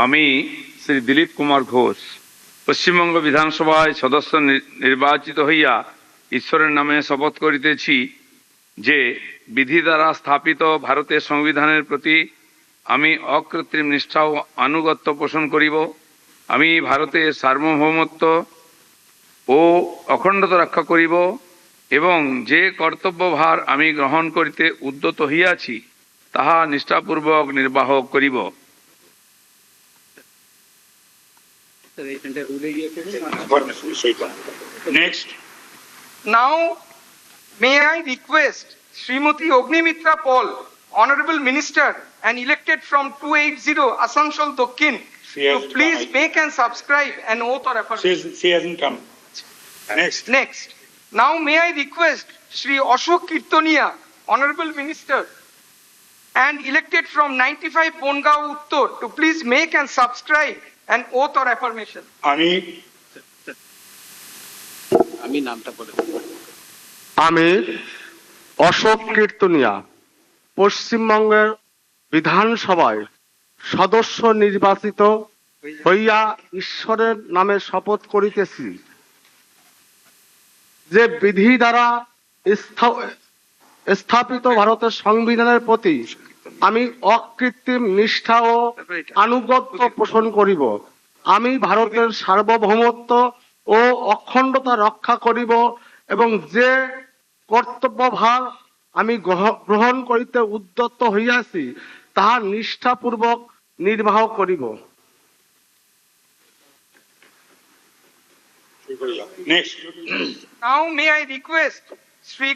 আমি শ্রী দিলীপ কুমার ঘোষ পশ্চিমবঙ্গ বিধানসভায় সদস্য নির্বাচিত হইয়া ঈশ্বরের নামে শপথ করিতেছি যে বিধি দ্বারা স্থাপিত ভারতের সংবিধানের প্রতি আমি অকৃত্রিম নিষ্ঠা ও আনুগত্য পোষণ করিব। আমি ভারতের সার্বভৌমত্ব ও অখণ্ডতা রক্ষা করিব এবং যে কর্তব্যভার আমি গ্রহণ করিতে উদ্যত হইয়াছি তাহা নিষ্ঠাপূর্বক নির্বাহ করিব। Next. Now, may I request Srimati Ognimitra Paul, Honorable Minister and elected from 280 Asansol Dokkin, She to hasn't please come. make and subscribe an oath or affirmation. She hasn't come. Next. Next, now may I request Shri Ashok Kirtonia, Honorable Minister and elected from 95 Bongao Uttor, to please make and subscribe an oath or affirmation. আমি অশোক কীর্তনিয়া পশ্চিমবঙ্গের বিধানসভায় সদস্য নির্বাচিত হইয়া ঈশ্বরের নামে শপথ করিতেছি যে বিধি দ্বারা স্থাপিত ভারতের সংবিধানের প্রতি আমি অকৃত্রিম নিষ্ঠা ও আনুগত্য পোষণ করিব। আমি ভারতের সার্বভৌমত্ব ও অখণ্ডতা রক্ষা করিব এবং যে কর্তব্যভার আমি গ্রহণ করিতে উদ্যত হইয়াছি তাহা নিষ্ঠাপূর্বক নির্বাহ করিব। Next. Now may I request Shri